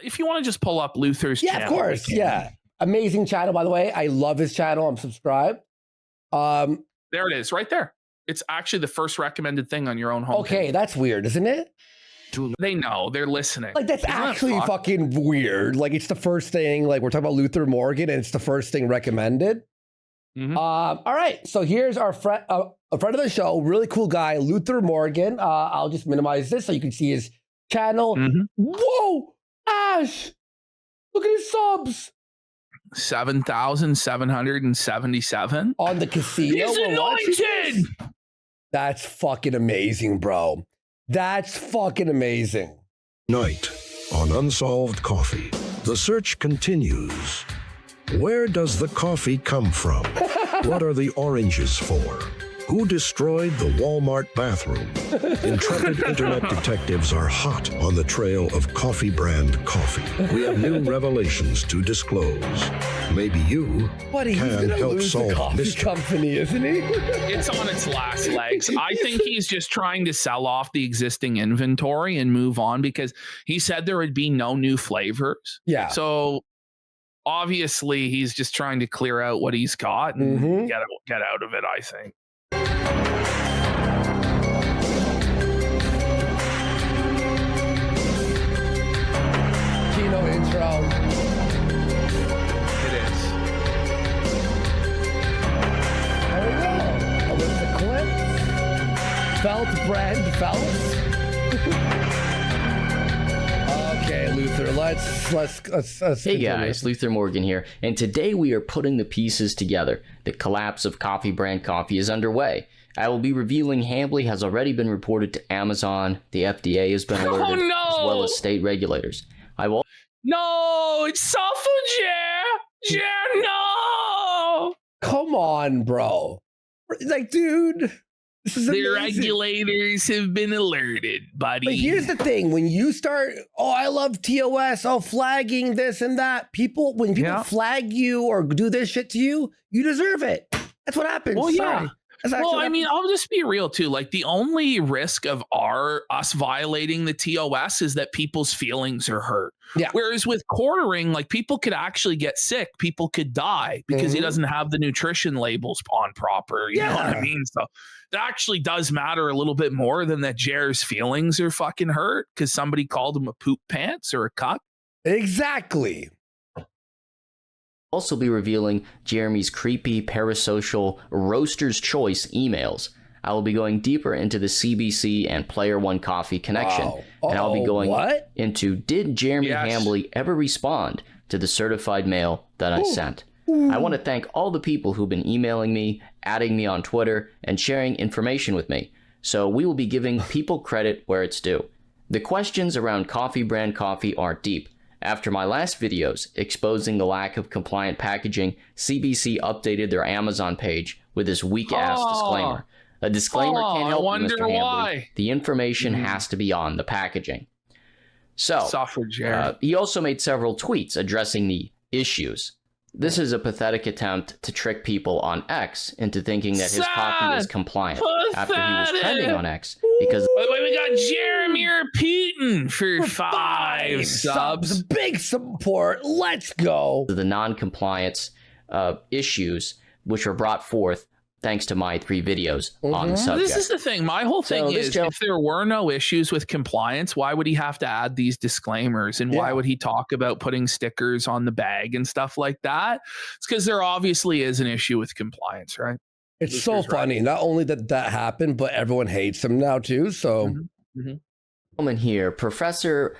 if you want to just pull up Luther's channel. Yeah, of course. Yeah. Amazing channel, by the way. I love his channel. I'm subscribed. There it is, right there. It's actually the first recommended thing on your own homepage. Okay, that's weird, isn't it? They know. They're listening. Like, that's actually fucking weird. Like, it's the first thing. Like, we're talking about Luther Morgan, and it's the first thing recommended. Mm-hmm. All right. So here's our friend, a friend of the show, really cool guy, Luther Morgan. I'll just minimize this so you can see his channel. Mm-hmm. Whoa, Ash! Look at his subs. 7,777 on the casino. He's anointed. That's fucking amazing, bro. That's fucking amazing. Night on Unsolved Coffee. The search continues. Where does the coffee come from? What are the oranges for? Who destroyed the Walmart bathroom? Intrepid internet detectives are hot on the trail of coffee brand coffee. We have new revelations to disclose. Maybe you can help solve the coffee mystery. Company, isn't he? It's on its last legs. I think he's just trying to sell off the existing inventory and move on because he said there would be no new flavors. Yeah. So obviously he's just trying to clear out what he's got and get out of it, I think. Kino intro. It is. There we go. Alyssa Clip. Felt brand felt. Okay, Luther, let's Hey guys, Luther Morgan here, and today we are putting the pieces together. The collapse of coffee brand coffee is underway. I will be revealing Hambly has already been reported to Amazon, the FDA has been alerted, as well as state regulators. I will... No, it's Safu Jer, no! Come on, bro. Like, dude, this is amazing. The regulators have been alerted, buddy. But here's the thing. When you start, I love TOS, flagging this and that. When people flag you or do this shit to you, you deserve it. That's what happens. Well, yeah. Well, I mean, I'll just be real too. Like, the only risk of us violating the TOS is that people's feelings are hurt. Yeah. Whereas with quartering, like, people could actually get sick. People could die because he doesn't have the nutrition labels on proper. You know what I mean? So it actually does matter a little bit more than that Jer's feelings are fucking hurt because somebody called him a poop pants or a cuck. Exactly. Also be revealing Jeremy's creepy parasocial roaster's choice emails. I will be going deeper into the CBC and Player One Coffee connection, and I'll be going into did Jeremy Hambly ever respond to the certified mail that I sent. I want to thank all the people who've been emailing me, adding me on Twitter, and sharing information with me. So we will be giving people credit where it's due. The questions around coffee brand coffee are deep. After my last videos exposing the lack of compliant packaging, CBC updated their Amazon page with this weak-ass disclaimer. A disclaimer can't help you, Mr. Hambly. The information has to be on the packaging. So, he also made several tweets addressing the issues. This is a pathetic attempt to trick people on X into thinking that his coffee is compliant after he was trending on X because... By the way, we got Jeremy repeating for 5 subs. Big support. Let's go. The non-compliance issues which were brought forth thanks to my 3 videos on the subject. This is the thing. My whole thing is, if there were no issues with compliance, why would he have to add these disclaimers? And why would he talk about putting stickers on the bag and stuff like that? It's because there obviously is an issue with compliance, right? It's so funny. Not only that happened, but everyone hates him now too. So, gentleman here, Professor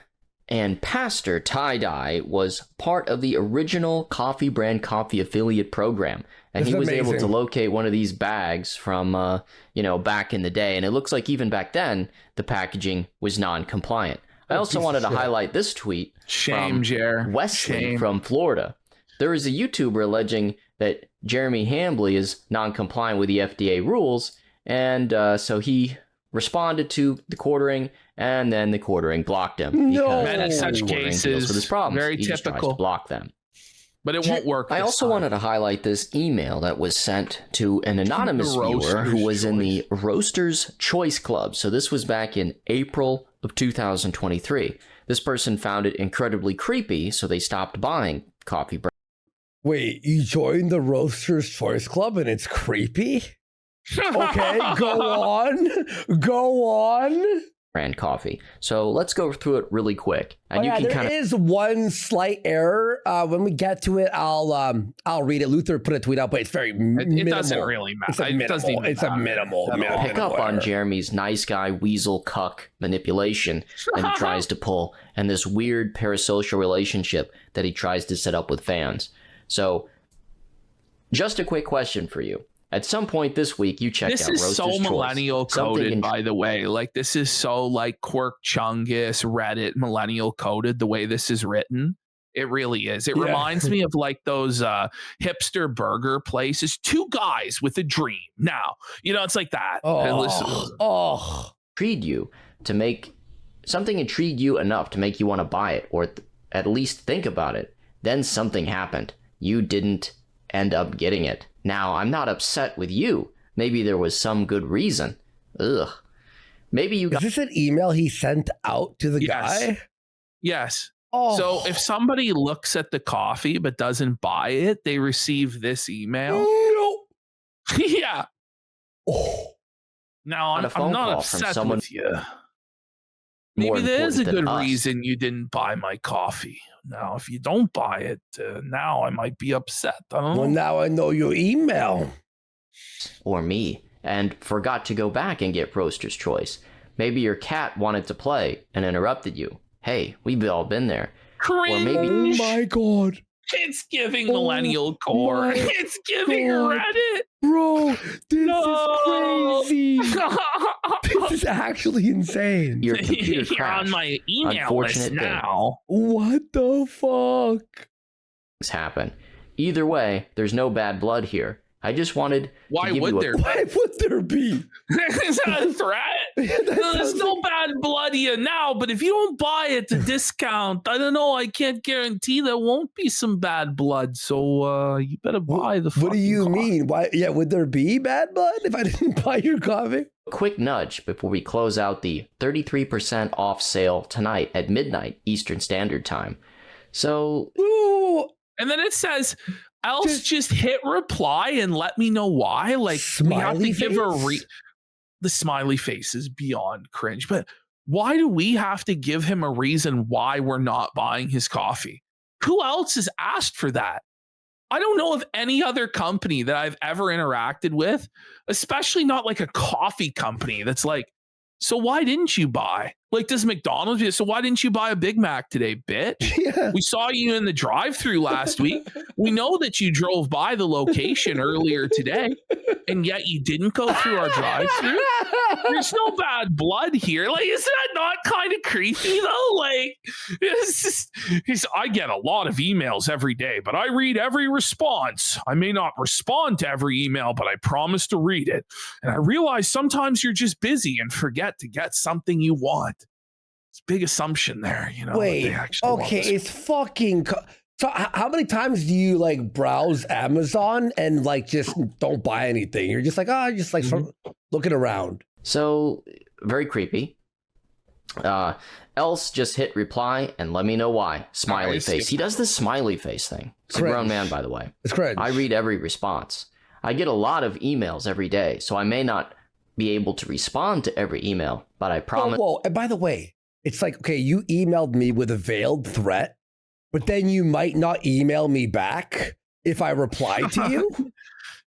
and Pastor Tie-Dye was part of the original Coffee Brand Coffee affiliate program. And he was able to locate one of these bags from, back in the day. And it looks like even back then, the packaging was non-compliant. I also wanted to highlight this tweet from Wesley from Florida. There is a YouTuber alleging that Jeremy Hambly is non-compliant with the FDA rules. And so he responded to the quartering, and then the quartering blocked him. And in such cases, with his problems. very he typical. Just tries to block them. But it won't work. I also wanted to highlight this email that was sent to an anonymous viewer who was in the Roaster's Choice Club. So this was back in April of 2023. This person found it incredibly creepy, so they stopped buying coffee Wait, you joined the Roaster's Choice Club and it's creepy? Okay, go on. brand coffee. So let's go through it really quick. And there is one slight error. When we get to it, I'll read it. Luther put a tweet out, but it's very minimal. It doesn't really matter. It's a minimal. Pick up on Jeremy's nice guy weasel cuck manipulation that he tries to pull, and this weird parasocial relationship that he tries to set up with fans. So, just a quick question for you. At some point this week, you checked out Roaster's Choice. This is so millennial coded, by the way. Like, this is so like Quirk Chungus, Reddit millennial coded, the way this is written. It really is. It reminds me of like those hipster burger places. Two guys with a dream. Now, it's like that. Intrigued you to make something intrigued you enough to make you want to buy it, or at least think about it. Then something happened. You didn't end up getting it. Now, I'm not upset with you. Maybe there was some good reason. Ugh. Maybe you got... Is this an email he sent out to the guy? Yes. Oh. So if somebody looks at the coffee but doesn't buy it, they receive this email. No. Yeah. Oh. Now, I'm not upset with you. Maybe there's a good reason you didn't buy my coffee. Now, if you don't buy it, now I might be upset. I don't know. Well, now I know your email. Or me, and forgot to go back and get Roaster's Choice. Maybe your cat wanted to play and interrupted you. Hey, we've all been there. Cringe. Or maybe... Oh my God. It's giving millennial core. It's giving Reddit. Bro, this is crazy. This is actually insane. Your computer You're on my email list now. What the fuck? Things happen. Either way, there's no bad blood here. I just wanted Why to give would you there? Why would there be? Is that a threat? There's no bad blood here now, but if you don't buy it to discount, I don't know. I can't guarantee there won't be some bad blood. So you better buy the. What do you mean? Why? Yeah, would there be bad blood if I didn't buy your coffee? Quick nudge before we close out the 33% off sale tonight at midnight Eastern Standard Time. So, and then it says, else just hit reply and let me know why. Like, we have to give the smiley face is beyond cringe, but why do we have to give him a reason why we're not buying his coffee? Who else has asked for that? I don't know of any other company that I've ever interacted with, especially not like a coffee company that's like, so why didn't you buy? Like, does McDonald's do, so why didn't you buy a Big Mac today, bitch? Yeah. We saw you in the drive-thru last week. We know that you drove by the location earlier today, and yet you didn't go through our drive-thru. There's no bad blood here. Like, isn't that not kind of creepy, though? Like, I get a lot of emails every day, but I read every response. I may not respond to every email, but I promise to read it. And I realize sometimes you're just busy and forget to get something you want. It's a big assumption there, Wait, okay, it's fucking... So how many times do you like browse Amazon and like just don't buy anything? You're just like, just like looking around. So, very creepy. Else just hit reply and let me know why. Smiley face. He does this smiley face thing. He's a grown man, by the way. It's cringe. I read every response. I get a lot of emails every day, so I may not be able to respond to every email, but I promise... Whoa. And by the way, it's like, okay, you emailed me with a veiled threat, but then you might not email me back if I reply to you.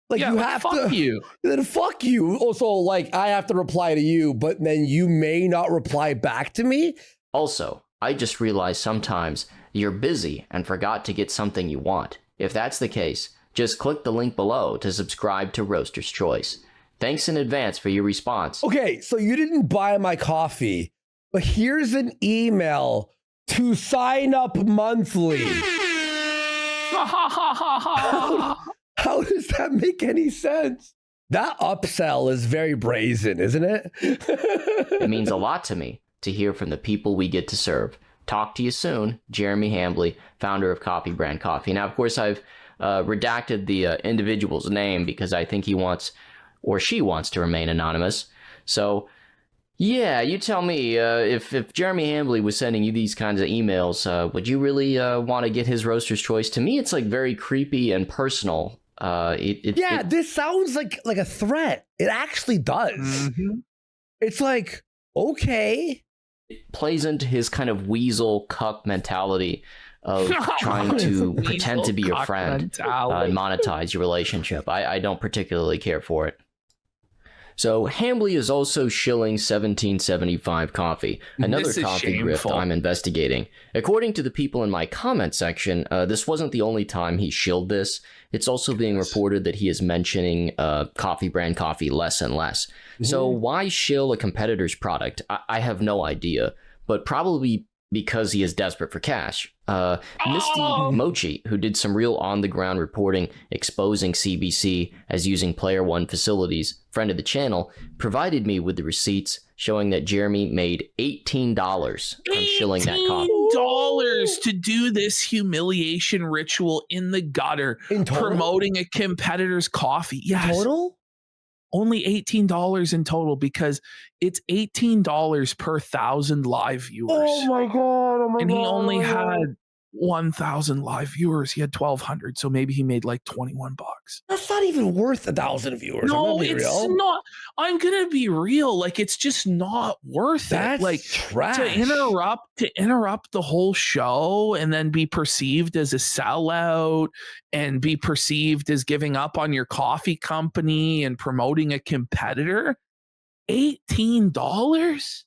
Like, you have to. You. Then fuck you. Also, like, I have to reply to you, but then you may not reply back to me. Also, I just realized sometimes you're busy and forgot to get something you want. If that's the case, just click the link below to subscribe to Roaster's Choice. Thanks in advance for your response. Okay, so you didn't buy my coffee, but here's an email to sign up monthly. How does that make any sense? That upsell is very brazen, isn't it? It means a lot to me to hear from the people we get to serve. Talk to you soon, Jeremy Hambley, founder of Coffee Brand Coffee. Now, of course, I've redacted the individual's name because I think he wants or she wants to remain anonymous. So Yeah, you tell me. If Jeremy Hambley was sending you these kinds of emails, would you really want to get his roaster's choice? To me, it's like very creepy and personal. This sounds like a threat. It actually does. Mm-hmm. It's like, okay. It plays into his kind of weasel cuck mentality of trying to pretend to be your friend and monetize your relationship. I don't particularly care for it. So Hambley is also shilling 1775 coffee, another coffee grift I'm investigating. According to the people in my comment section, this wasn't the only time he shilled this. It's also being reported that he is mentioning coffee brand coffee less and less. Mm-hmm. So why shill a competitor's product? I have no idea, but probably because he is desperate for cash. Misty Mochi, who did some real on-the-ground reporting exposing CBC as using Player One facilities, friend of the channel, provided me with the receipts showing that Jeremy made $18 on shilling that coffee. $18 to do this humiliation ritual in the gutter, promoting a competitor's coffee. Yes. In total? Only $18 in total, because it's $18 per 1,000 live viewers. Oh my God. And he only had 1,000 live viewers. He had 1,200. So maybe he made like $21. That's not even worth 1,000 viewers. No, it's not. I'm going to be real. Like, it's just not worth it. Like, trash. To interrupt the whole show and then be perceived as a sellout and be perceived as giving up on your coffee company and promoting a competitor. $18?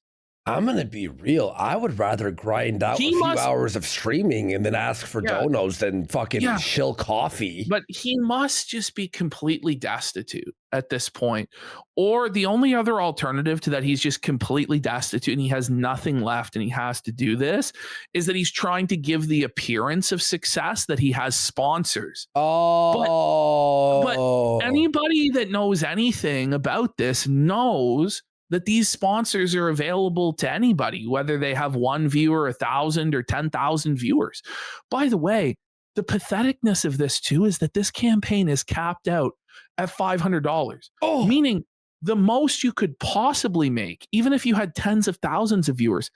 I'm going to be real. I would rather grind out a few hours of streaming and then ask for donos than fucking shill coffee. But he must just be completely destitute at this point. Or the only other alternative to that, he's just completely destitute and he has nothing left and he has to do this, is that he's trying to give the appearance of success that he has sponsors. But anybody that knows anything about this knows that these sponsors are available to anybody, whether they have one viewer, 1,000 or 10,000 viewers. By the way, the patheticness of this too is that this campaign is capped out at $500, meaning the most you could possibly make, even if you had tens of thousands of viewers,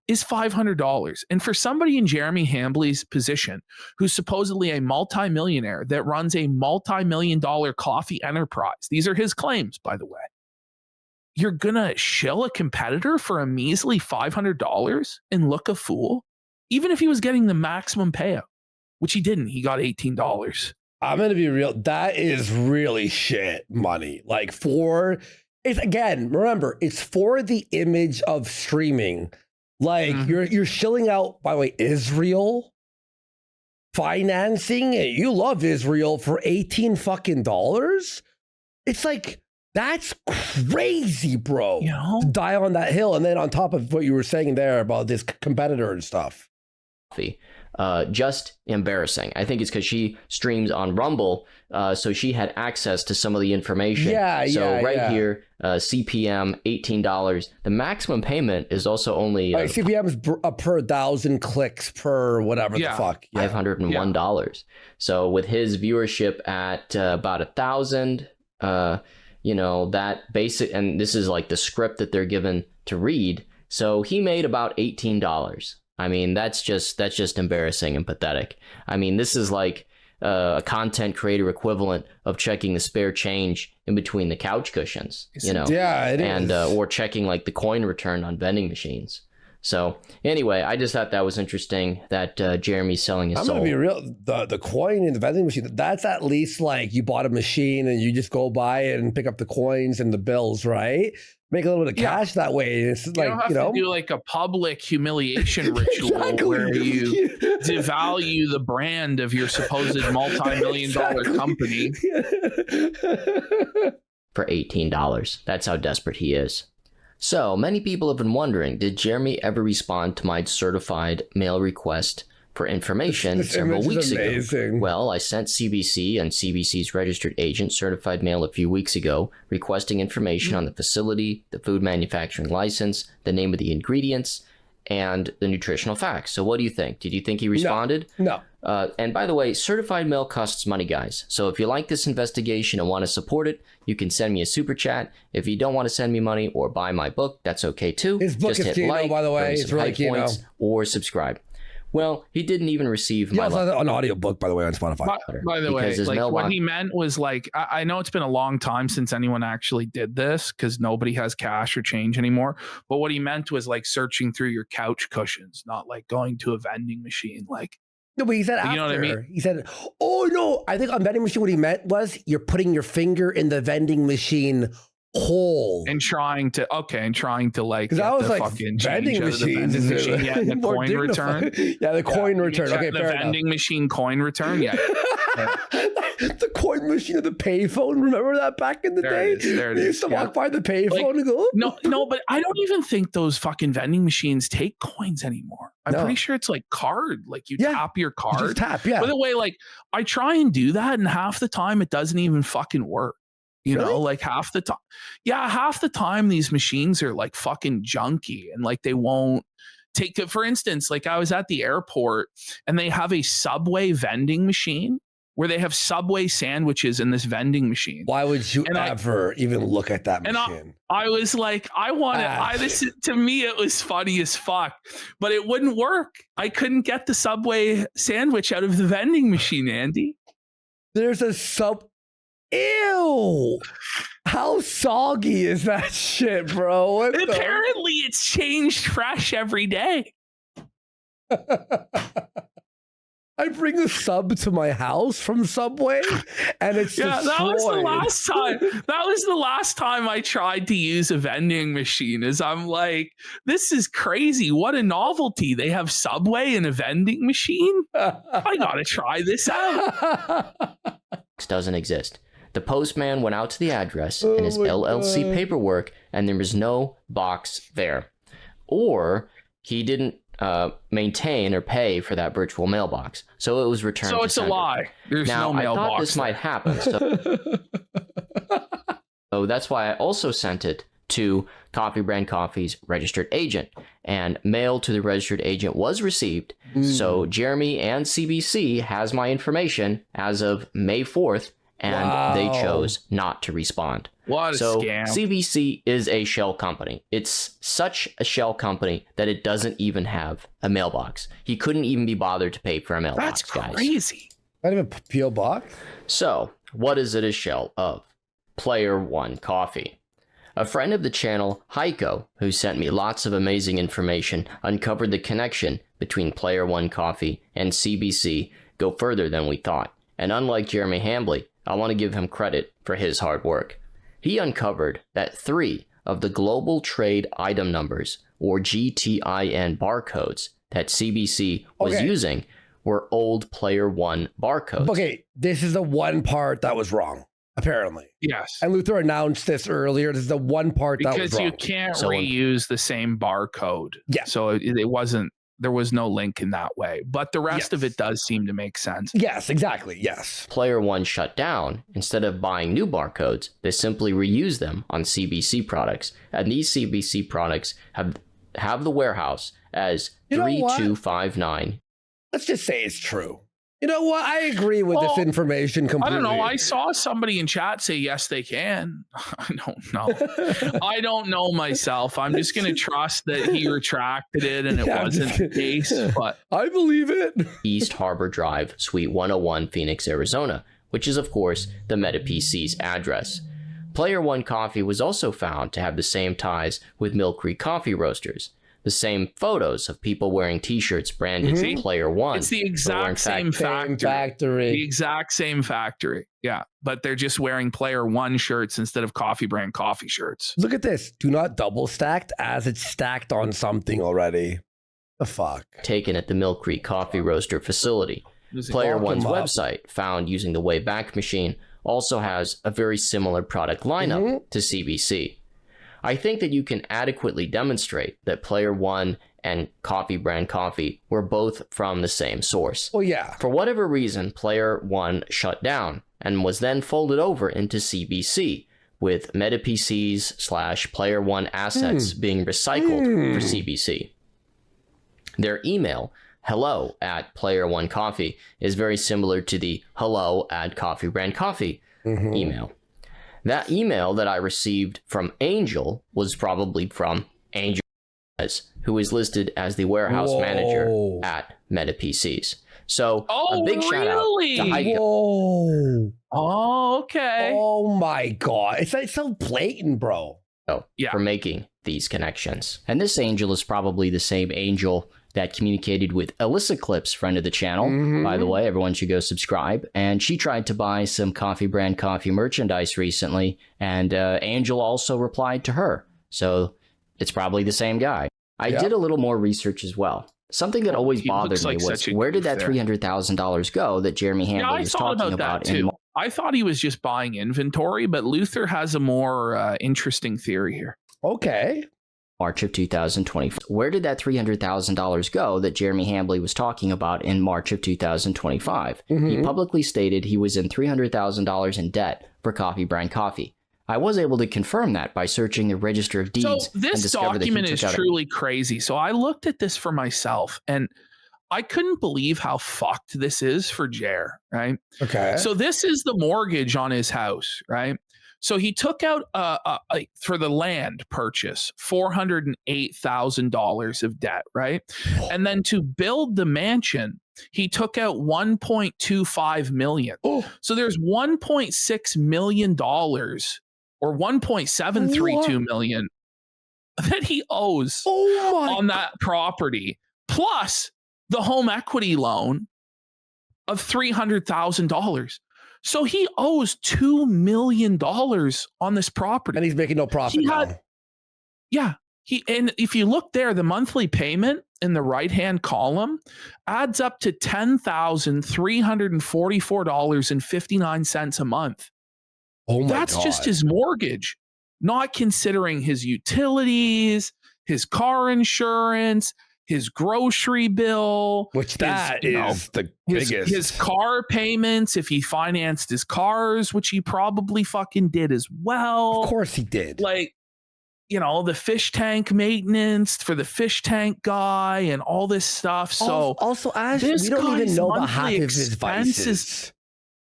is $500. And for somebody in Jeremy Hambley's position, who's supposedly a multimillionaire that runs a multi-million-dollar coffee enterprise, these are his claims, by the way, you're going to shill a competitor for a measly $500 and look a fool? Even if he was getting the maximum payout, which he didn't. He got $18. I'm going to be real. That is really shit money. Like it's again, remember, it's for the image of streaming. Like you're shilling out, by the way, Israel financing it. You love Israel for $18 fucking dollars. It's like, that's crazy, bro. You know? To die on that hill. And then on top of what you were saying there about this competitor and stuff. Just embarrassing. I think it's because she streams on Rumble, so she had access to some of the information. Here, CPM, $18. The maximum payment is also only... CPM is per 1,000 clicks per whatever the fuck. Yeah. $501. So with his viewership at about 1,000... that basic, and this is like the script that they're given to read. So he made about $18. I mean, that's just embarrassing and pathetic. I mean, this is like a content creator equivalent of checking the spare change in between the couch cushions, Yeah, it is. Or checking like the coin return on vending machines. So anyway, I just thought that was interesting that Jeremy's selling his soul. I'm going to be real. The coin in the vending machine, that's at least like you bought a machine and you just go by and pick up the coins and the bills, right? Make a little bit of cash that way. It's like, don't have to do like a public humiliation ritual where you devalue the brand of your supposed multi-million-dollar company. For $18. That's how desperate he is. So, many people have been wondering, did Jeremy ever respond to my certified mail request for information several weeks ago? Well, I sent CBC and CBC's registered agent certified mail a few weeks ago, requesting information on the facility, the food manufacturing license, the name of the ingredients, and the nutritional facts. So what do you think? Did you think he responded? No. And by the way, certified mail costs money, guys. So if you like this investigation and want to support it, you can send me a super chat. If you don't want to send me money or buy my book, that's okay too. His book Just is hit Kino, like, by the way. It's really Kino. or subscribe. Well, he didn't even receive He my also has an audiobook, by the way, on Spotify. By the way, like what he meant was like, I know it's been a long time since anyone actually did this because nobody has cash or change anymore. But what he meant was like searching through your couch cushions, not like going to a vending machine. Like, no, but he said after. You know what I mean? He said, oh, no, I think on vending machine, what he meant was you're putting your finger in the vending machine hole. And trying to like, because I was like, fucking vending machines. Yeah, the coin return. Yeah, the coin return. Okay, the fair vending machine coin return. Yeah. The coin machine of the payphone. Remember that back in the day? There it You is. used to walk by the payphone and go, no, but I don't even think those fucking vending machines take coins anymore. I'm pretty sure it's like card. Like you tap your card. You just tap, yeah. By the way, like I try and do that, and half the time it doesn't even fucking work. You know, like half the time. Yeah, half the time these machines are like fucking junky and like they won't take it. For instance, like I was at the airport and they have a Subway vending machine where they have Subway sandwiches in this vending machine. Why would you ever even look at that machine? And I was like, I want it. To me, it was funny as fuck, but it wouldn't work. I couldn't get the Subway sandwich out of the vending machine, Andy. There's a Ew! How soggy is that shit, bro? Apparently, it's changed fresh every day. I bring a sub to my house from Subway, and it's destroyed. That was the last time. That was the last time I tried to use a vending machine. Is I'm like, this is crazy. What a novelty! They have Subway in a vending machine. I gotta try this out. Doesn't exist. The postman went out to the address in his LLC paperwork, and there was no box there. Or he didn't maintain or pay for that virtual mailbox, so it was returned. So it's a lie. There's no mailbox. I thought this might happen, so that's why I also sent it to Coffee Brand Coffee's registered agent, and mail to the registered agent was received. So Jeremy and CBC has my information as of May 4th. And they chose not to respond. What a scam. CBC is a shell company. It's such a shell company that it doesn't even have a mailbox. He couldn't even be bothered to pay for a mailbox, guys. That's crazy. Not even a P.O. box? So, what is it a shell of? Player One Coffee. A friend of the channel, Heiko, who sent me lots of amazing information, uncovered the connection between Player One Coffee and CBC go further than we thought. And unlike Jeremy Hambley, I want to give him credit for his hard work. He uncovered that 3 of the global trade item numbers, or GTIN barcodes, that CBC was using were old Player One barcodes. Okay, this is the one part that was wrong, apparently. Yes. And Luther announced this earlier. This is the one part that was wrong. Because you can't reuse the same barcode. Yeah. So it wasn't. There was no link in that way, but the rest of it does seem to make sense. Yes, exactly. Yes. Player One shut down. Instead of buying new barcodes, they simply reuse them on CBC products. And these CBC products have the warehouse as 3259. Let's just say it's true. You know what? I agree with this information completely. I don't know. I saw somebody in chat say, yes, they can. I don't know. I don't know myself. I'm just going to trust that he retracted it and it wasn't the case. But I believe it. East Harbor Drive, Suite 101, Phoenix, Arizona, which is, of course, the MetaPC's address. Player One Coffee was also found to have the same ties with Mill Creek Coffee Roasters. The same photos of people wearing t-shirts branded Player One. It's the exact same factory. The exact same factory. Yeah. But they're just wearing Player One shirts instead of Coffee Brand Coffee shirts. Look at this. Do not double stacked as it's stacked on something already. The fuck? Taken at the Mill Creek Coffee Roaster facility. Player One's website, found using the Wayback Machine, also has a very similar product lineup to CBC. I think that you can adequately demonstrate that Player One and Coffee Brand Coffee were both from the same source. Well, yeah. For whatever reason, Player One shut down and was then folded over into CBC, with MetaPC's / Player One assets being recycled for CBC. Their email, hello@PlayerOneCoffee, is very similar to the hello@Coffee Brand Coffee email. That email that I received from Angel was probably from Angel, who is listed as the warehouse manager at MetaPCs. So a big shout out to Heike. Whoa. Oh, okay. Oh my God. It's so blatant, bro. For making these connections. And this Angel is probably the same Angel that communicated with Alyssa Clips, friend of the channel. By the way, everyone should go subscribe. And she tried to buy some Coffee Brand Coffee merchandise recently, and Angel also replied to her. So it's probably the same guy. I did a little more research as well. Something that always bothered me was, where did that $300,000 go that Jeremy Hamblin was talking about? Too. I thought he was just buying inventory, but Luther has a more interesting theory here. Okay. March of 2020. Where did that $300,000 go that Jeremy Hamblin was talking about in March of 2025? He publicly stated he was in $300,000 in debt for Coffee Brand Coffee. I was able to confirm that by searching the Register of Deeds. So this document is truly crazy. So I looked at this for myself, and I couldn't believe how fucked this is for Jer, right? Okay. So this is the mortgage on his house, right? So he took out for the land purchase $408,000 of debt, right? And then to build the mansion, he took out $1.25 million. So there's $1.6 million or $1.732 million that he owes on that property, plus the home equity loan of $300,000. So he owes $2 million on this property. And he's making no profit now. Yeah. And if you look there, the monthly payment in the right-hand column adds up to $10,344.59 a month. That's just his mortgage, not considering his utilities, his car insurance, his grocery bill, which is the biggest. His car payments, if he financed his cars, which he probably fucking did as well. Of course he did. Like, the fish tank maintenance for the fish tank guy and all this stuff. So also, Ash, we don't even know about half of his vices.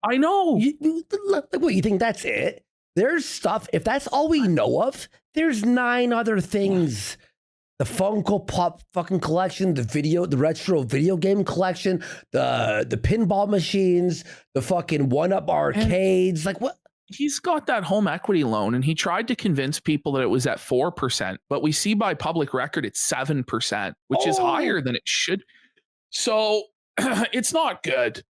I know. What, you think that's it? There's stuff. If that's all we know of, there's 9 other things. The Funko Pop fucking collection, the retro video game collection, the pinball machines, the fucking 1-Up arcades. Like what? He's got that home equity loan, and he tried to convince people that it was at 4%, but we see by public record it's 7%, which is higher than it should. So it's not good.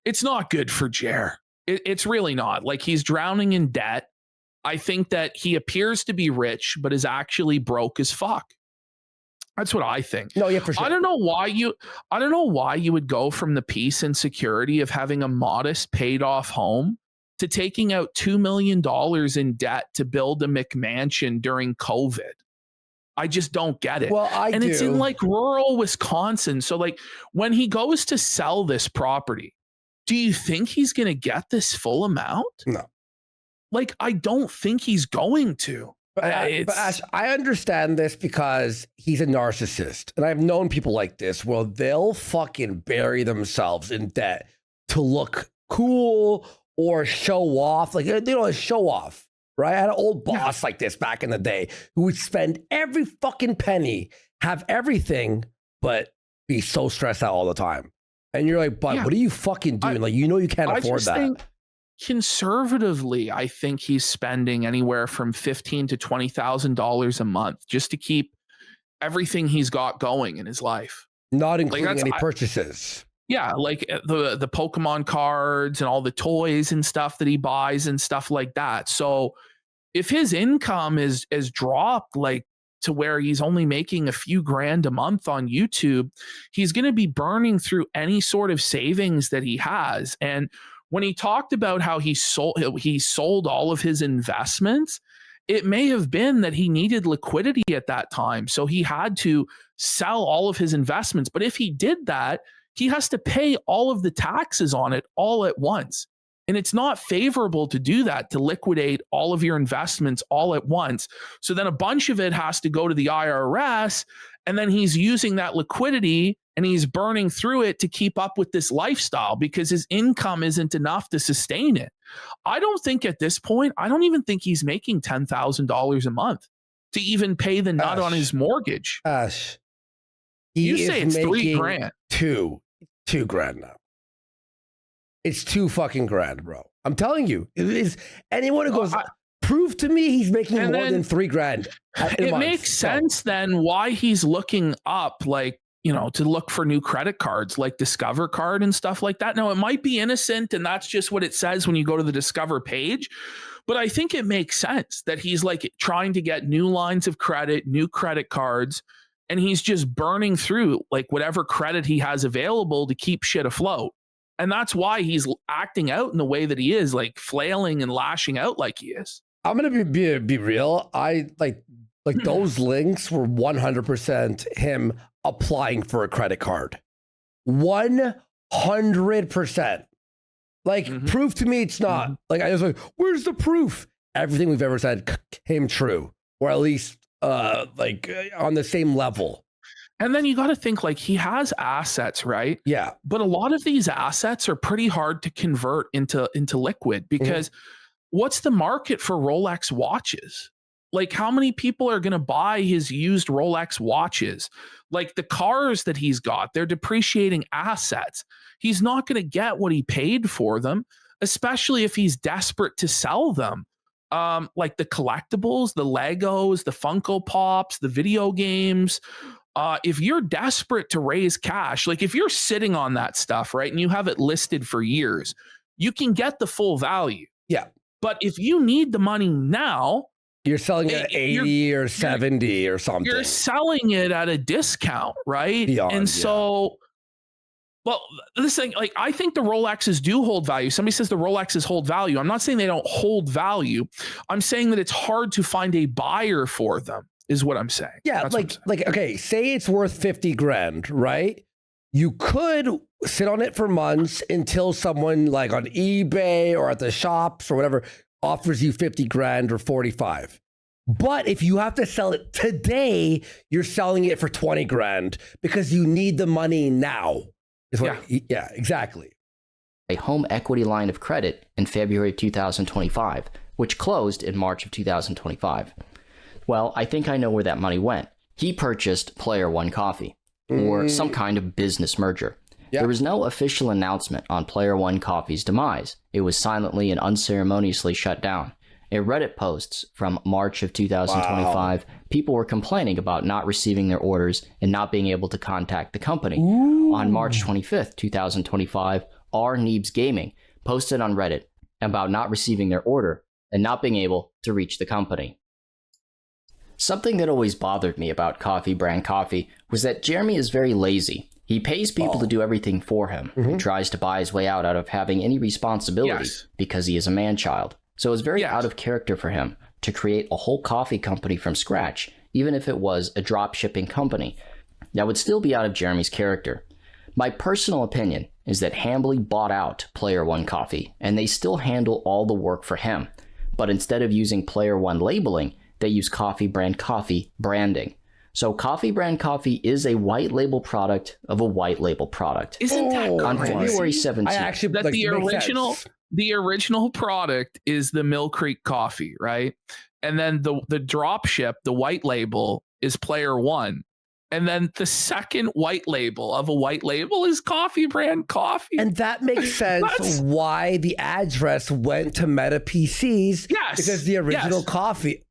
It's not good for Jer. It's really not. Like, he's drowning in debt. I think that he appears to be rich, but is actually broke as fuck. That's what I think. No, yeah, for sure. I don't know why you would go from the peace and security of having a modest paid off home to taking out $2 million in debt to build a McMansion during COVID. I just don't get it. Well, it's in like rural Wisconsin. So like when he goes to sell this property, do you think he's going to get this full amount? No. Like, I don't think he's going to. But Ash, I understand this because he's a narcissist. And I've known people like this where they'll fucking bury themselves in debt to look cool or show off. Like, show off, right? I had an old boss like this back in the day who would spend every fucking penny, have everything, but be so stressed out all the time. And you're like, but what are you fucking doing? You can't afford that. Conservatively, I think he's spending anywhere from $15,000 to $20,000 a month just to keep everything he's got going in his life, not including any purchases. Yeah, like the Pokemon cards and all the toys and stuff that he buys and stuff like that. So if his income is dropped like to where he's only making a few grand a month on YouTube, he's going to be burning through any sort of savings that he has. And when he talked about how he sold all of his investments, it may have been that he needed liquidity at that time. So he had to sell all of his investments. But if he did that, he has to pay all of the taxes on it all at once. And it's not favorable to do that, to liquidate all of your investments all at once. So then a bunch of it has to go to the IRS. And then he's using that liquidity and he's burning through it to keep up with this lifestyle because his income isn't enough to sustain it. I don't think at this point, I don't even think he's making $10,000 a month to even pay the nut on his mortgage. You say it's $3,000. Two grand now. It's $2,000, bro. I'm telling you, it is anyone who goes, prove to me he's making more than $3,000. It makes sense then why he's looking up, like, you know, to look for new credit cards like Discover Card and stuff like that. Now, it might be innocent and that's just what it says when you go to the Discover page. But I think it makes sense that he's like trying to get new lines of credit, new credit cards, and he's just burning through like whatever credit he has available to keep shit afloat. And that's why he's acting out in the way that he is, like flailing and lashing out like he is. I'm gonna be real. I like those links were 100% him applying for a credit card. 100%. Like, prove to me it's not. Like, I was like, where's the proof? Everything we've ever said came true, or at least on the same level. And then you got to think, like, he has assets, right? Yeah. But a lot of these assets are pretty hard to convert into liquid because what's the market for Rolex watches? Like, how many people are going to buy his used Rolex watches? Like, the cars that he's got, they're depreciating assets. He's not going to get what he paid for them, especially if he's desperate to sell them. Like the collectibles, the Legos, the Funko Pops, the video games. If you're desperate to raise cash, like if you're sitting on that stuff, right, and you have it listed for years, you can get the full value. Yeah. But if you need the money now, you're selling it at 80 or 70 or something. You're selling it at a discount, right? So, well, this thing, like, I think the Rolexes do hold value. Somebody says the Rolexes hold value. I'm not saying they don't hold value. I'm saying that it's hard to find a buyer for them, is what I'm saying. Yeah, like, okay, say it's worth $50,000, right? You could sit on it for months until someone like on eBay or at the shops or whatever offers you $50,000 or 45. But if you have to sell it today, you're selling it for $20,000 because you need the money now. Yeah, exactly. A home equity line of credit in February 2025, which closed in March of 2025. Well, I think I know where that money went. He purchased Player One Coffee or some kind of business merger. There was no official announcement on Player One Coffee's demise. It was silently and unceremoniously shut down. In Reddit posts from March of 2025, people were complaining about not receiving their orders and not being able to contact the company. On March 25th, 2025, R. Neebs Gaming posted on Reddit about not receiving their order and not being able to reach the company. Something that always bothered me about Coffee Brand Coffee was that Jeremy is very lazy. He pays people to do everything for him. He tries to buy his way out of having any responsibility because he is a man-child. So it's very out of character for him to create a whole coffee company from scratch, even if it was a drop-shipping company. That would still be out of Jeremy's character. My personal opinion is that Hambly bought out Player One Coffee, and they still handle all the work for him. But instead of using Player One labeling, they use Coffee Brand Coffee branding. So Coffee Brand Coffee is a white label product of a white label product. Isn't that on February 17th? The original product is the Mill Creek coffee, right? And then the drop ship, the white label, is Player One. And then the second white label of a white label is Coffee Brand Coffee. And that makes sense why the address went to Meta PCs. Yes. Because the original coffee,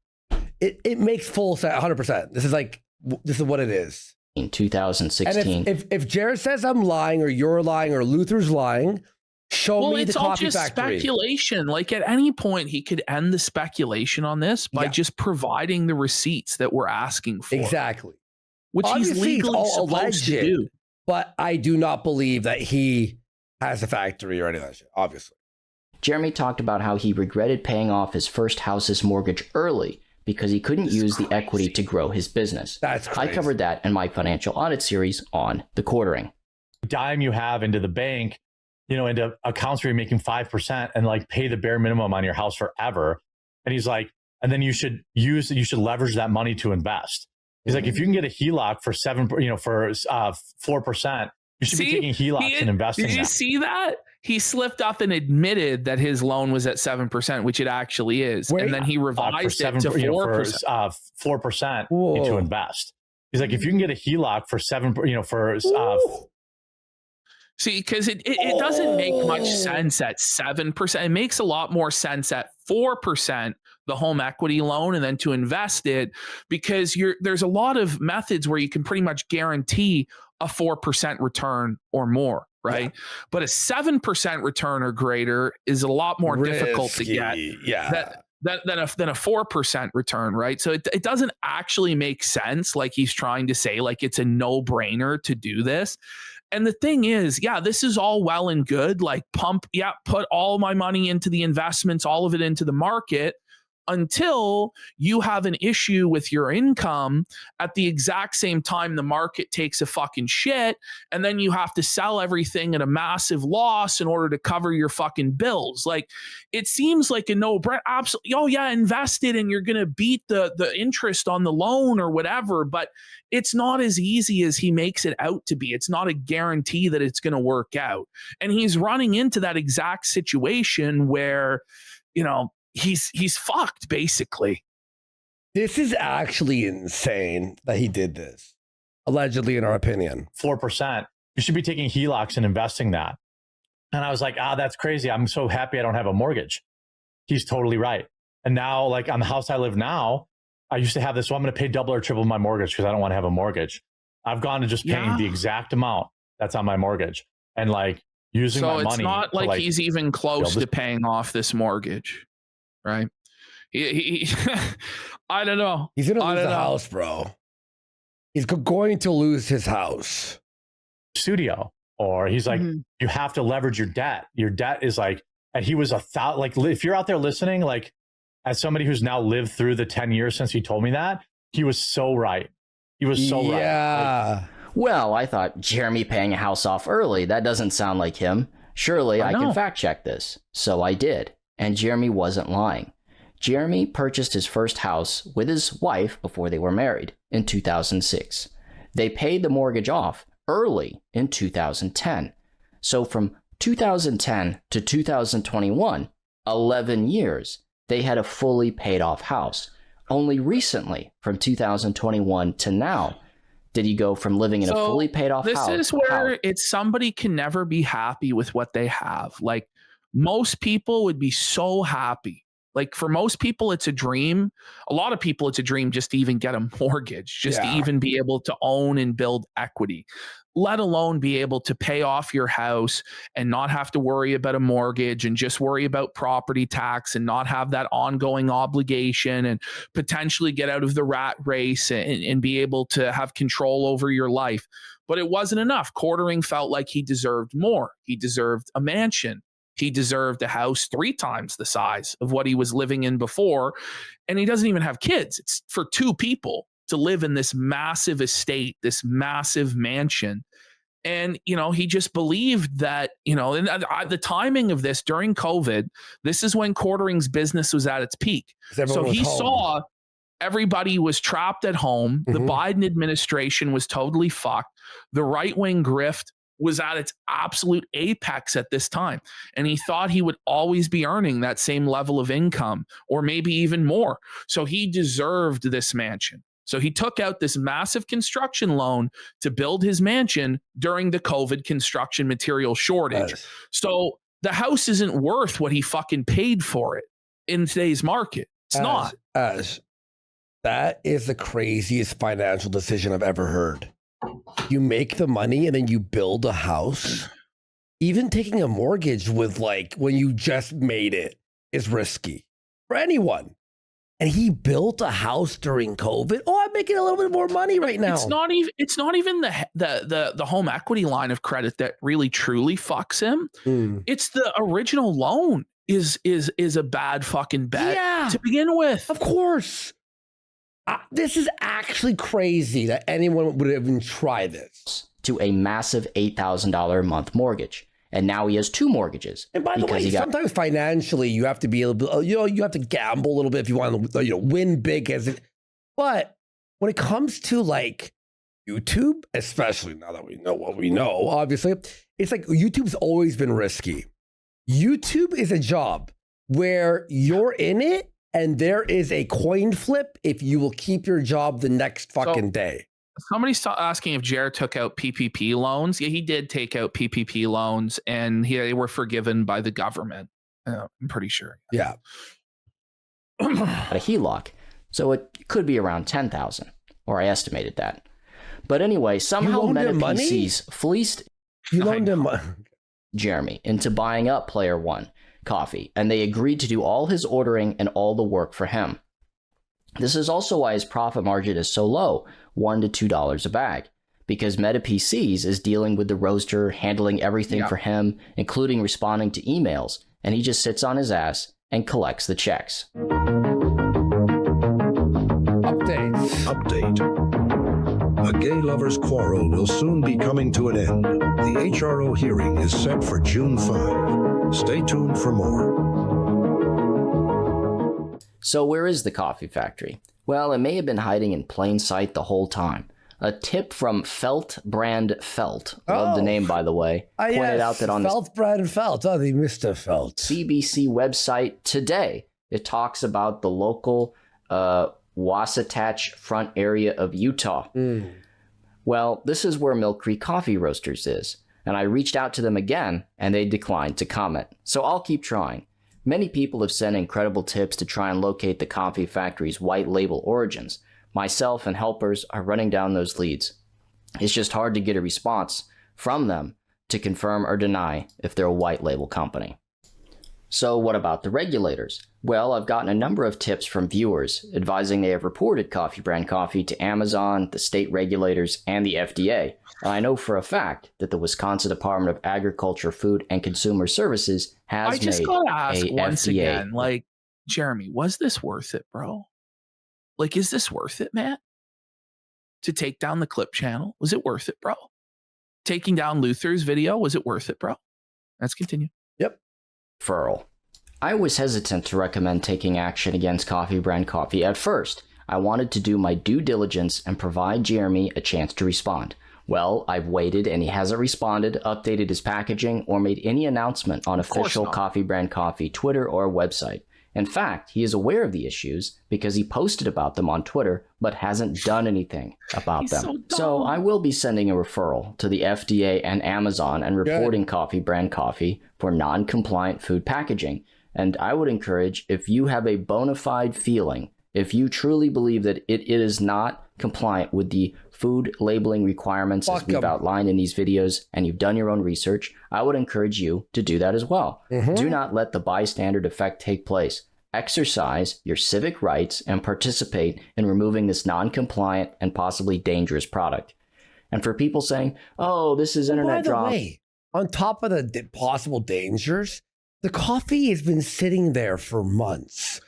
it makes full sense, 100%. This is what it is. In 2016. And if Jared says I'm lying or you're lying or Luther's lying, show me the coffee factory. It's all just speculation. Like at any point, he could end the speculation on this by just providing the receipts that we're asking for. Exactly. Which obviously he's legally supposed to do. But I do not believe that he has a factory or any of that shit, obviously. Jeremy talked about how he regretted paying off his first house's mortgage early because he couldn't use the equity to grow his business. That's crazy. I covered that in my financial audit series on the quartering. Dime you have into the bank, into accounts where you're making 5% and like pay the bare minimum on your house forever. And he's like, and then you should leverage that money to invest. He's like, if you can get a HELOC for 4%, you should be taking HELOCs and investing. Did you see that? He slipped up and admitted that his loan was at 7%, which it actually is. And then he revised it to 4%. 4% to invest. He's like, if you can get a HELOC for 7%, see, because it doesn't make much sense at 7%. It makes a lot more sense at 4%, the home equity loan, and then to invest it, because there's a lot of methods where you can pretty much guarantee a 4% return or more, right? Yeah. But a 7% return or greater is a lot more difficult to get. Yeah. Than a 4% return, right? So it doesn't actually make sense, like he's trying to say, like it's a no-brainer to do this. And the thing is, yeah, this is all well and good, like put all my money into the investments, all of it into the market, until you have an issue with your income at the exact same time the market takes a fucking shit, and then you have to sell everything at a massive loss in order to cover your fucking bills. Like, it seems like a no-brainer. Absolutely, oh yeah, invest it and you're gonna beat the interest on the loan or whatever, but it's not as easy as he makes it out to be. It's not a guarantee that it's gonna work out. And he's running into that exact situation where, he's fucked, basically. This is actually insane that he did this, allegedly, in our opinion. 4%. You should be taking HELOCs and investing that. And I was like, that's crazy. I'm so happy I don't have a mortgage. He's totally right. And now, like, on the house I live now, I used to have this, so I'm going to pay double or triple my mortgage because I don't want to have a mortgage. I've gone to just paying the exact amount that's on my mortgage and, like, using my money. So it's not like he's even close to paying off this mortgage. Right. He I don't know. He's going to lose the house, bro. He's going to lose his house. Studio. Or he's like, you have to leverage your debt. Your debt is like, and he was like, if you're out there listening, like, as somebody who's now lived through the 10 years since he told me that, he was so right. He was so right. Yeah. Well, I thought Jeremy paying a house off early. That doesn't sound like him. Surely I can fact check this. So I did. And Jeremy wasn't lying. Jeremy purchased his first house with his wife before they were married in 2006. They paid the mortgage off early in 2010. So from 2010 to 2021, 11 years, they had a fully paid off house. Only recently, from 2021 to now, did he go from living in a fully paid off house. This is where somebody can never be happy with what they have. Like, most people would be so happy. Like, for most people, it's a dream. A lot of people, it's a dream just to even get a mortgage, just to even be able to own and build equity, let alone be able to pay off your house and not have to worry about a mortgage and just worry about property tax and not have that ongoing obligation and potentially get out of the rat race and be able to have control over your life. But it wasn't enough. Quartering felt like he deserved more. He deserved a mansion. He deserved a house 3 times the size of what he was living in before. And he doesn't even have kids. It's for 2 people to live in this massive estate, this massive mansion. And, he just believed that, and the timing of this during COVID, this is when Quartering's business was at its peak. So he saw everybody was trapped at home. The Biden administration was totally fucked. The right-wing grift was at its absolute apex at this time. And he thought he would always be earning that same level of income or maybe even more. So he deserved this mansion. So he took out this massive construction loan to build his mansion during the COVID construction material shortage. Nice. So the house isn't worth what he fucking paid for it in today's market. It's not. That is the craziest financial decision I've ever heard. You make the money and then you build a house. Even taking a mortgage with, like, when you just made it is risky for anyone. And he built a house during COVID. Oh, I'm making a little bit more money right now. It's not even the home equity line of credit that really truly fucks him. It's the original loan is a bad fucking bet to begin with. Of course. This is actually crazy that anyone would even try this. To a massive $8,000 a month mortgage. And now he has 2 mortgages. And by the way, sometimes financially, you have to be able to, you have to gamble a little bit if you want to, win big. But when it comes to like YouTube, especially now that we know what we know, obviously, it's like YouTube's always been risky. YouTube is a job where you're in it and there is a coin flip if you will keep your job the next fucking day. Somebody's asking if Jared took out PPP loans. Yeah, he did take out PPP loans, and they were forgiven by the government. I'm pretty sure. Yeah. A HELOC, so it could be around 10,000, or I estimated that. But anyway, somehow Meta PCs fleeced Jeremy into buying up Player One Coffee, and they agreed to do all his ordering and all the work for him. This is also why his profit margin is so low, $1 to $2 a bag, because Meta PCs is dealing with the roaster, handling everything for him, including responding to emails, and he just sits on his ass and collects the checks. Update. A gay lovers' quarrel will soon be coming to an end. The HRO hearing is set for June 5. Stay tuned for more. So where is the coffee factory? Well, it may have been hiding in plain sight the whole time. A tip from Felt Brand Felt, love the name by the way, pointed out that on Felt Brand Felt, the Mr. Felt CBC website today, it talks about the local Wasatch Front area of Utah. Well, this is where Mill Creek Coffee Roasters is, and I reached out to them again, and they declined to comment. So I'll keep trying. Many people have sent incredible tips to try and locate the coffee factory's white label origins. Myself and helpers are running down those leads. It's just hard to get a response from them to confirm or deny if they're a white label company. So what about the regulators? Well, I've gotten a number of tips from viewers advising they have reported Coffee Brand Coffee to Amazon, the state regulators, and the FDA. And I know for a fact that the Wisconsin Department of Agriculture, Food, and Consumer Services has made a FDA. I just gotta ask once again, like, Jeremy, was this worth it, bro? Like, is this worth it, Matt? To take down the clip channel? Was it worth it, bro? Taking down Luther's video? Was it worth it, bro? Let's continue. Yep. Referral. I was hesitant to recommend taking action against Coffee Brand Coffee at first. I wanted to do my due diligence and provide Jeremy a chance to respond. Well, I've waited and he hasn't responded, updated his packaging, or made any announcement on official Coffee Brand Coffee Twitter or website. In fact, he is aware of the issues because he posted about them on Twitter, but hasn't done anything about them. So I will be sending a referral to the FDA and Amazon and reporting Coffee Brand Coffee for non-compliant food packaging. And I would encourage, if you have a bona fide feeling, if you truly believe that it is not compliant with the food labeling requirements as we've outlined in these videos, and you've done your own research, I would encourage you to do that as well. Do not let the bystander effect take place. Exercise your civic rights and participate in removing this non-compliant and possibly dangerous product. And for people saying, oh, this is internet drop. By the way, on top of the possible dangers, the coffee has been sitting there for months.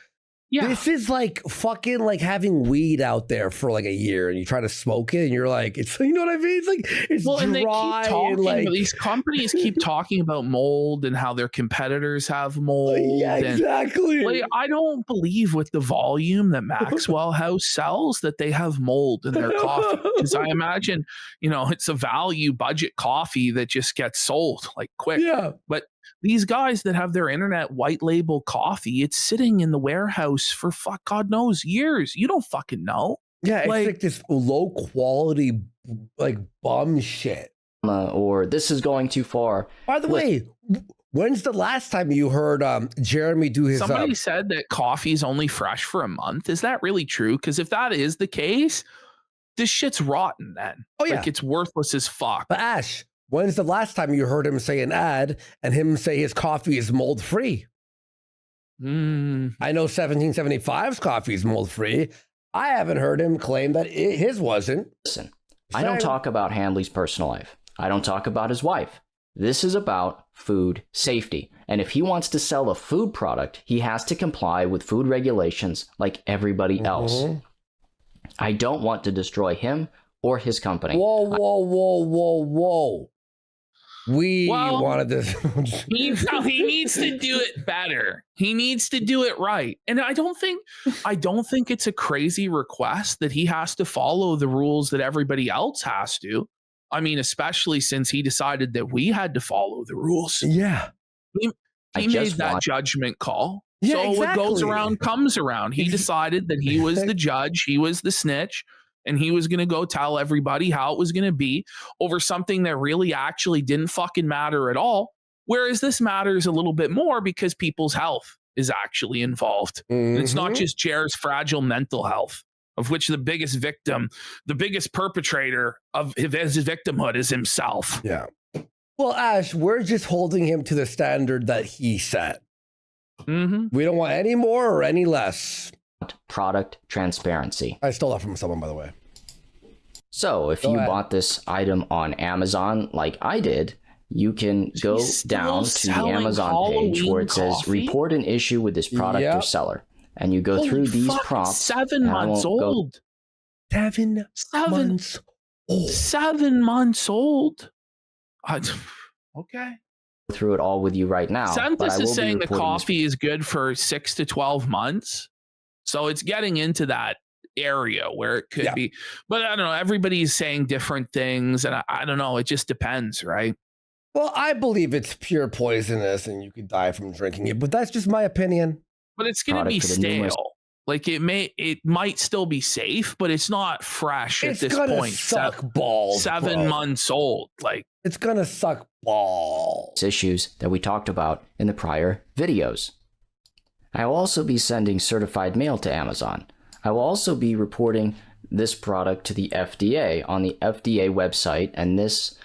Yeah. This is like fucking like having weed out there for like a year and you try to smoke it and you're like, it's, you know what I mean? It's like, it's dry. And they keep talking, and like, these companies keep talking about mold and how their competitors have mold. Yeah, exactly. And, like, I don't believe with the volume that Maxwell House sells that they have mold in their coffee. Because I imagine, you know, it's a value budget coffee that just gets sold like quick. Yeah. But these guys that have their internet white label coffee, it's sitting in the warehouse for God knows years. You don't fucking know. Yeah, it's like this low quality, like bum shit. Or this is going too far. By the way, when's the last time you heard Jeremy do his? Somebody said that coffee is only fresh for a month. Is that really true? Because if that is the case, this shit's rotten then. Oh yeah, like it's worthless as fuck. But Ash, when's the last time you heard him say an ad and him say his coffee is mold free? I know 1775's coffee is mold free. I haven't heard him claim that his wasn't. Listen, I don't talk about Handley's personal life. I don't talk about his wife. This is about food safety. And if he wants to sell a food product, he has to comply with food regulations like everybody else. I don't want to destroy him or his company. Whoa. We wanted this. he needs to do it better. He needs to do it right. And I don't think it's a crazy request that he has to follow the rules that everybody else has to. I mean, especially since he decided that we had to follow the rules. Yeah. He made that judgment call. Yeah, so exactly. what goes around comes around. He decided that he was the judge, he was the snitch, and he was going to go tell everybody how it was going to be over something that really actually didn't fucking matter at all. Whereas this matters a little bit more because people's health is actually involved. And it's not just Jared's fragile mental health, of which the biggest victim, the biggest perpetrator of his victimhood is himself. Yeah. Well, Ash, we're just holding him to the standard that he set. We don't want any more or any less. Product transparency. I stole that from someone, by the way. So if you bought this item on Amazon like I did, you can go down to the Amazon page where it says report an issue with this product or seller. And you go through these prompts. 7 months old. 7 months old. 7 months old. Okay. Through it all with you right now. Census is saying the coffee is good for 6 to 12 months. So it's getting into that area where it could be. But I don't know. Everybody's saying different things. And I don't know. It just depends, right? Well, I believe it's pure poisonous and you could die from drinking it. But that's just my opinion. But it's going to be stale. Like it might still be safe, but it's not fresh at this point. Suck balls. 7 months old. Like it's gonna suck balls. Issues that we talked about in the prior videos. I will also be sending certified mail to Amazon. I will also be reporting this product to the FDA on the FDA website, and this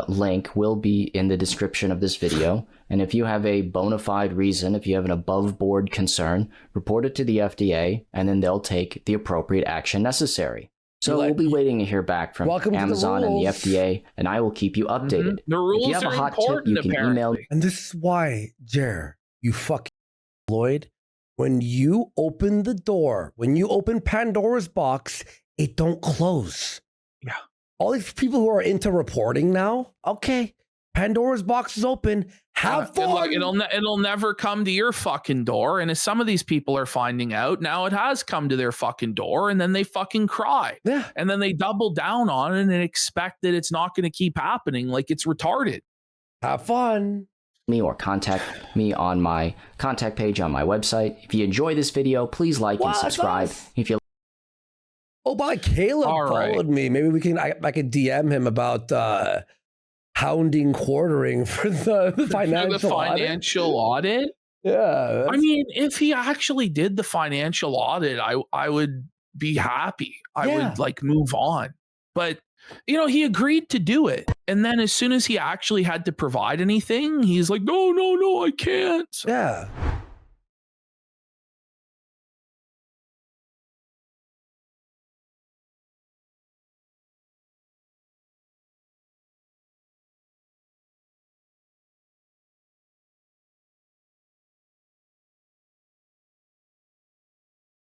link will be in the description of this video. And if you have a bona fide reason, if you have an above board concern, report it to the FDA, and then they'll take the appropriate action necessary. So we'll be waiting to hear back from Amazon and the FDA, and I will keep you updated. The rules if you have are a hot tip, you can email. And this is why, Jer, you fucking Lloyd, when you open the door, when you open Pandora's box, it don't close. Yeah. All these people who are into reporting now, okay, Pandora's box is open. Have fun. Look, it'll never come to your fucking door. And as some of these people are finding out, now it has come to their fucking door, and then they fucking cry. Yeah. And then they double down on it and expect that it's not going to keep happening. Like it's retarded. Have fun. Me or contact me on my contact page on my website. If you enjoy this video, please like and subscribe. If you Caleb followed me. Maybe I could DM him about hounding quartering for the financial audit. Yeah. I mean, if he actually did the financial audit, I would be happy. I would like move on. But you know, he agreed to do it. And then as soon as he actually had to provide anything, he's like, no, I can't. Yeah.